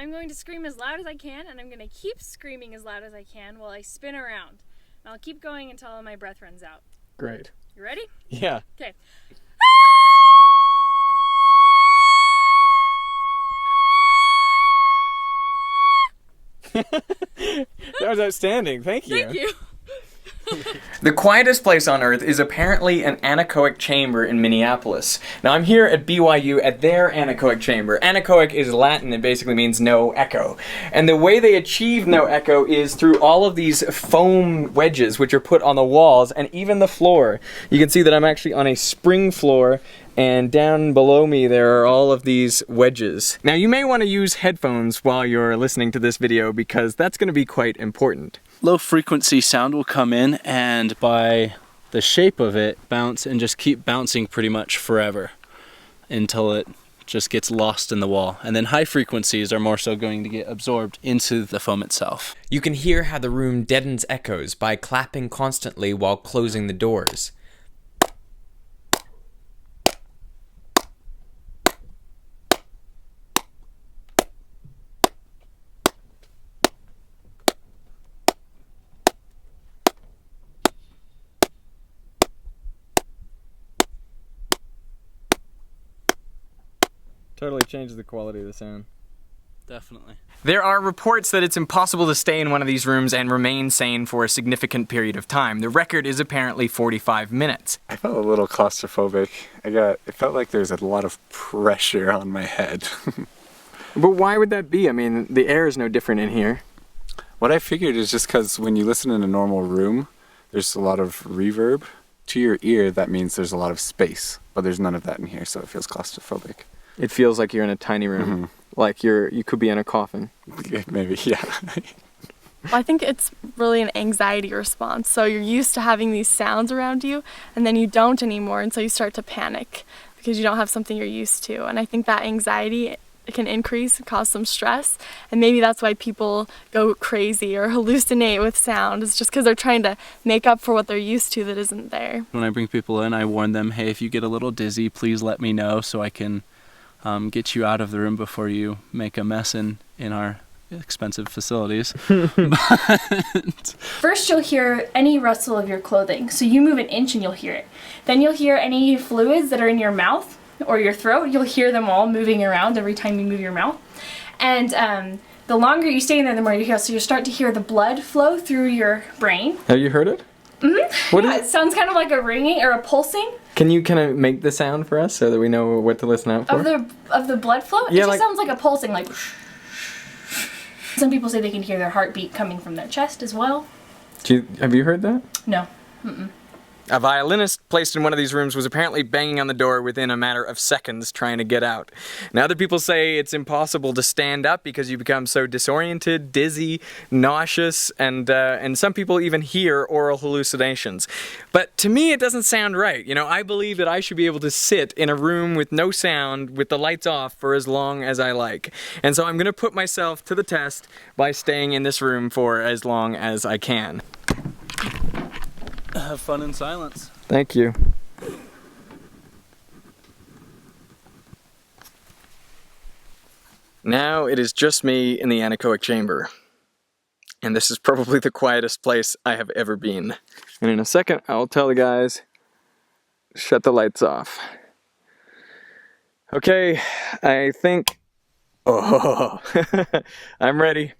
I'm going to scream as loud as I can, and I'm going to keep screaming as loud as I can while I spin around. And I'll keep going until my breath runs out. Great. You ready? Yeah. Okay. That was outstanding. Thank you. Thank you. The quietest place on earth is apparently an anecoic chamber in Minneapolis. Now I'm here at BYU at their anecoic chamber. Anecoic is Latin, it basically means no echo. And the way they achieve no echo is through all of these foam wedges which are put on the walls and even the floor. You can see that I'm actually on a spring floor, and down below me there are all of these wedges. Now you may want to use headphones while you're listening to this video because that's going to be quite important. Low frequency sound will come in and by the shape of it bounce and just keep bouncing pretty much forever until it just gets lost in the wall. And then high frequencies are more so going to get absorbed into the foam itself. You can hear how the room deadens echoes by clapping constantly while closing the doors. Totally changes the quality of the sound. Definitely. There are reports that it's impossible to stay in one of these rooms and remain sane for a significant period of time. The record is apparently 45 minutes. I felt a little claustrophobic. It felt like there's a lot of pressure on my head. But why would that be? I mean, the air is no different in here. What I figured is just because when you listen in a normal room, there's a lot of reverb. To your ear, that means there's a lot of space, but there's none of that in here, so it feels claustrophobic. It feels like you're in a tiny room, like you could be in a coffin. Maybe, yeah. Well, I think it's really an anxiety response. So you're used to having these sounds around you, and then you don't anymore, and so you start to panic because you don't have something you're used to. And I think that anxiety can increase and cause some stress, and maybe that's why people go crazy or hallucinate with sound. It's just because they're trying to make up for what they're used to that isn't there. When I bring people in, I warn them, hey, if you get a little dizzy, please let me know so I can get you out of the room before you make a mess in our expensive facilities. First, you'll hear any rustle of your clothing. So you move an inch and you'll hear it. Then you'll hear any fluids that are in your mouth or your throat. You'll hear them all moving around every time you move your mouth. And the longer you stay in there, the more you hear. So you start to hear the blood flow through your brain. Have you heard it? Mm-hmm. What yeah, it sounds kind of like a ringing or a pulsing. Can you kind of make the sound for us so that we know what to listen out for? Of the blood flow? Yeah, it just sounds like a pulsing, like... Some people say they can hear their heartbeat coming from their chest as well. Have you heard that? No. Mm-mm. A violinist placed in one of these rooms was apparently banging on the door within a matter of seconds trying to get out. Now other people say it's impossible to stand up because you become so disoriented, dizzy, nauseous, and some people even hear oral hallucinations. But to me it doesn't sound right. You know, I believe that I should be able to sit in a room with no sound, with the lights off for as long as I like. And so I'm going to put myself to the test by staying in this room for as long as I can. Have fun in silence. Thank you. Now it is just me in the anechoic chamber. And this is probably the quietest place I have ever been. And in a second, I'll tell the guys, shut the lights off. Okay, I think... Oh, I'm ready.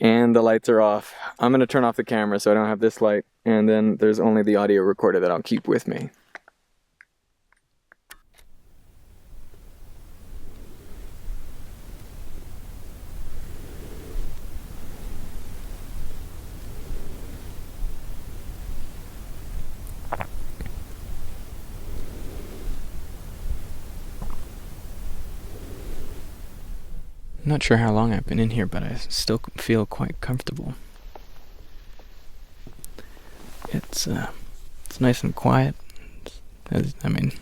And the lights are off. I'm going to turn off the camera so I don't have this light. And then there's only the audio recorder that I'll keep with me. I'm not sure how long I've been in here, but I still feel quite comfortable. It's nice and quiet. I mean,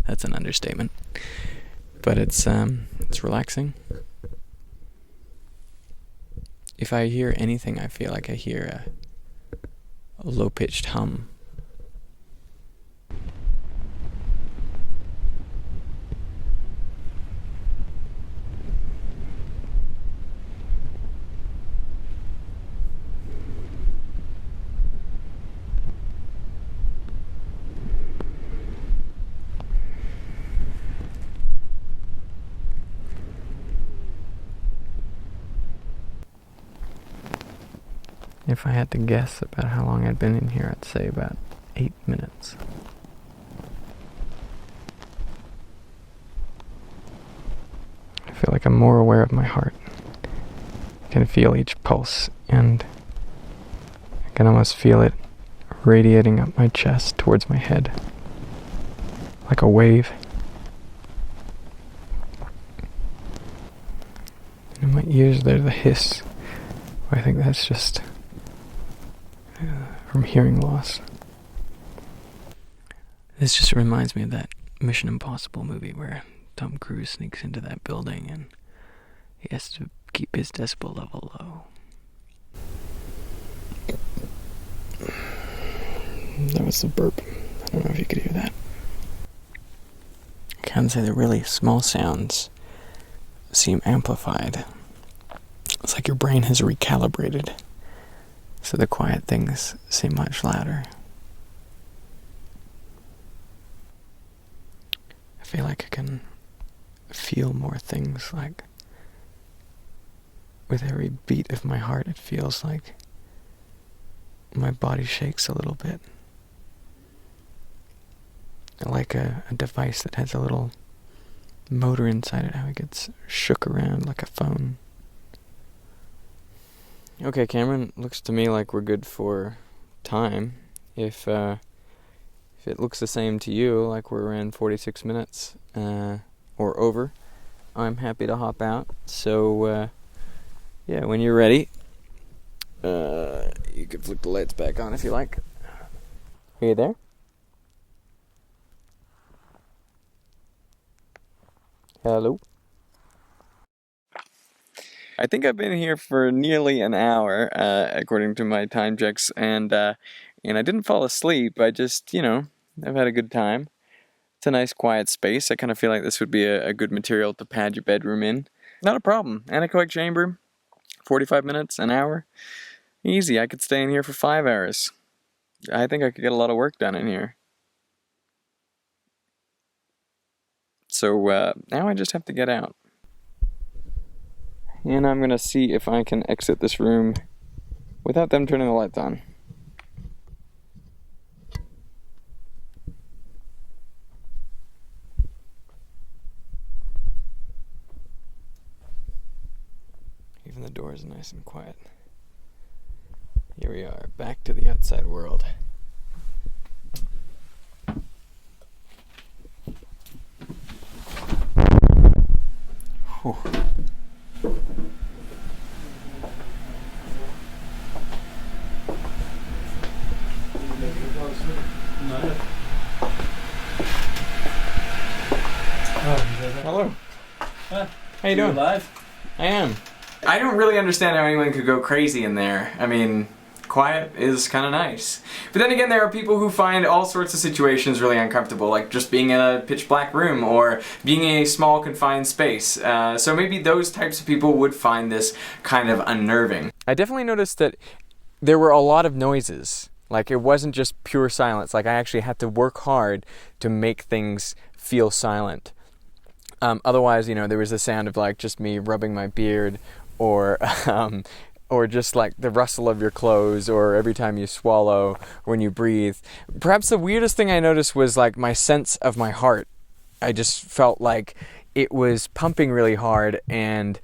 that's an understatement. But it's relaxing. If I hear anything, I feel like I hear a low-pitched hum. If I had to guess about how long I'd been in here, I'd say about 8 minutes. I feel like I'm more aware of my heart. I can feel each pulse, and I can almost feel it radiating up my chest towards my head, like a wave. And in my ears there's the hiss. I think that's just from hearing loss. This just reminds me of that Mission Impossible movie where Tom Cruise sneaks into that building and he has to keep his decibel level low. That was the burp. I don't know if you could hear that. I can say the really small sounds seem amplified. It's like your brain has recalibrated, so the quiet things seem much louder. I feel like I can feel more things, like with every beat of my heart it feels like my body shakes a little bit. Like a device that has a little motor inside it, how it gets shook around like a phone. Okay, Cameron, looks to me like we're good for time. If it looks the same to you, like we're around 46 minutes or over, I'm happy to hop out. So, yeah, when you're ready, you can flip the lights back on if you like. Are you there? Hello? I think I've been here for nearly an hour, according to my time checks, and I didn't fall asleep. I just, I've had a good time. It's a nice quiet space. I kind of feel like this would be a good material to pad your bedroom in. Not a problem. Anechoic chamber, 45 minutes, an hour. Easy. I could stay in here for 5 hours. I think I could get a lot of work done in here. So now I just have to get out. And I'm going to see if I can exit this room without them turning the lights on. Even the door is nice and quiet. Here we are, back to the outside world. Whew. Hello. How you doing? Live? I am. I don't really understand how anyone could go crazy in there. I mean, quiet is kind of nice. But then again, there are people who find all sorts of situations really uncomfortable, like just being in a pitch black room or being in a small confined space. So maybe those types of people would find this kind of unnerving. I definitely noticed that there were a lot of noises. Like, it wasn't just pure silence. Like, I actually had to work hard to make things feel silent. Otherwise, there was the sound of like just me rubbing my beard, or just like the rustle of your clothes, or every time you swallow, or when you breathe. Perhaps the weirdest thing I noticed was like my sense of my heart. I just felt like it was pumping really hard, and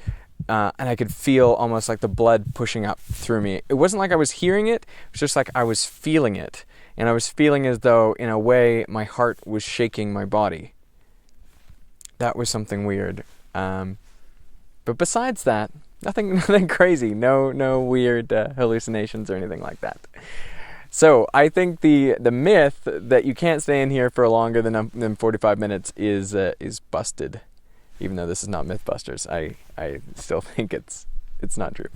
I could feel almost like the blood pushing up through me. It wasn't like I was hearing it, it was just like I was feeling it. And I was feeling as though, in a way, my heart was shaking my body. That was something weird. But besides that, nothing crazy. No weird hallucinations or anything like that. So I think the myth that you can't stay in here for longer than 45 minutes is busted. Even though this is not Mythbusters, I still think it's not true.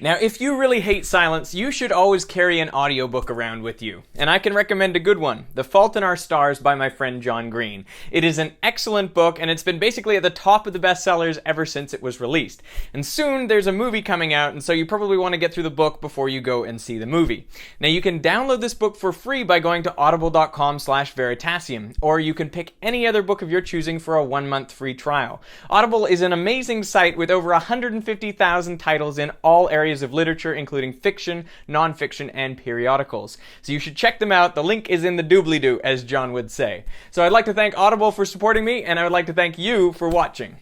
Now, if you really hate silence, you should always carry an audiobook around with you. And I can recommend a good one, The Fault in Our Stars by my friend John Green. It is an excellent book, and it's been basically at the top of the bestsellers ever since it was released. And soon there's a movie coming out, and so you probably want to get through the book before you go and see the movie. Now, you can download this book for free by going to audible.com/veritasium, or you can pick any other book of your choosing for a 1-month free trial. Audible is an amazing site with over 150,000 titles in all areas of literature, including fiction, non-fiction, and periodicals. So you should check them out. The link is in the doobly-doo, as John would say. So I'd like to thank Audible for supporting me, and I would like to thank you for watching.